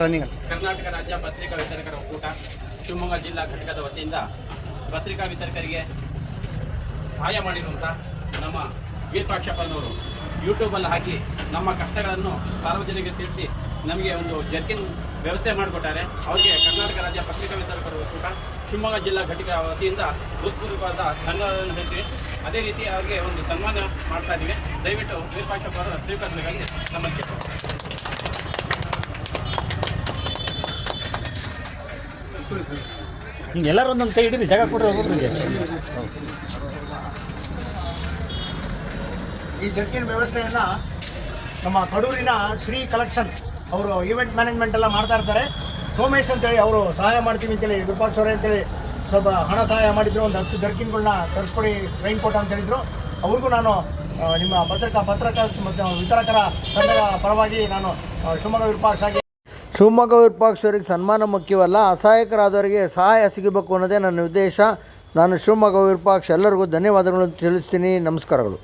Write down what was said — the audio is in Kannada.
ಕರ್ನಾಟಕ ರಾಜ್ಯ ಪತ್ರಿಕಾ ವಿತರಕರ ಒಕ್ಕೂಟ ಶಿವಮೊಗ್ಗ ಜಿಲ್ಲಾ ಘಟಕದ ವತಿಯಿಂದ ಪತ್ರಿಕಾ ವಿತರಕರಿಗೆ ಸಹಾಯ ಮಾಡಿರುವಂಥ ನಮ್ಮ ವೀರಪಾಕ್ಷಪ್ಪನವರು ಯೂಟ್ಯೂಬಲ್ಲಿ ಹಾಕಿ ನಮ್ಮ ಕಷ್ಟಗಳನ್ನು ಸಾರ್ವಜನಿಕರಿಗೆ ತಿಳಿಸಿ ನಮಗೆ ಒಂದು ಜರ್ಕಿನ್ ವ್ಯವಸ್ಥೆ ಮಾಡಿಕೊಟ್ಟಾರೆ. ಅವರಿಗೆ ಕರ್ನಾಟಕ ರಾಜ್ಯ ಪತ್ರಿಕಾ ವಿತರಕರ ಒಕ್ಕೂಟ ಶಿವಮೊಗ್ಗ ಜಿಲ್ಲಾ ಘಟಕ ವತಿಯಿಂದ ಹೃತ್ಪೂರ್ವಕವಾದ ಧನ್ಯವಾದವನ್ನು ಹೇಳ್ತೀವಿ. ಅದೇ ರೀತಿ ಅವರಿಗೆ ಒಂದು ಸನ್ಮಾನ ಮಾಡ್ತಾ ಇದ್ದೀವಿ. ದಯವಿಟ್ಟು ವೀರಪಾಕ್ಷಪ್ಪ ಅವರ ಸ್ವೀಕರಿಸಬೇಕಾಗಿ ನಮ್ಮಲ್ಲಿ ಕೇಳ್ತೀವಿ. ಹಿಂಗೆ ಎಲ್ಲರೂ ಒಂದೊಂದು ಕೈ ಹಿಡಿದು ಜಾಗ ಕೊಟ್ಟರೆ ಒಬ್ಬೊಬ್ಬರಿಗೆ ಈ ಜರ್ಕಿನ್ ವ್ಯವಸ್ಥೆಯನ್ನು ನಮ್ಮ ಕಡೂರಿನ ಶ್ರೀ ಕಲೆಕ್ಷನ್ ಅವರು ಈವೆಂಟ್ ಮ್ಯಾನೇಜ್ಮೆಂಟ್ ಎಲ್ಲ ಮಾಡ್ತಾ ಇರ್ತಾರೆ. ಸೋಮೇಶ್ ಅಂತೇಳಿ ಅವರು ಸಹಾಯ ಮಾಡ್ತೀವಿ ಅಂತೇಳಿ ವಿರೂಪಾಕ್ಷವರೇ ಅಂತೇಳಿ ಸ್ವಲ್ಪ ಹಣ ಸಹಾಯ ಮಾಡಿದ್ರು. ಒಂದು 10 ಜರ್ಕಿನ್ಗಳನ್ನ ತರಿಸ್ಕೊಡಿ ರೈನ್ ಕೋಟ್ ಅಂತ ಹೇಳಿದರು. ಅವ್ರಿಗೂ ನಾನು ನಿಮ್ಮ ಪತ್ರಿಕಾ ಮತ್ತು ವಿತರಕರ ಸಂಘದ ಪರವಾಗಿ ನಾನು ಶಿವಮೊಗ್ಗ ವಿರೂಪಾಕ್ಷವರಿಗೆ ಸನ್ಮಾನ ಮುಖ್ಯವಲ್ಲ, ಅಸಹಾಯಕರಾದವರಿಗೆ ಸಹಾಯ ಸಿಗಬೇಕು ಅನ್ನೋದೇ ನನ್ನ ಉದ್ದೇಶ. ನಾನು ಶಿವಮೊಗ್ಗ ವಿರೂಪಾಕ್ಷ ಎಲ್ಲರಿಗೂ ಧನ್ಯವಾದಗಳನ್ನು ತಿಳಿಸ್ತೀನಿ. ನಮಸ್ಕಾರಗಳು.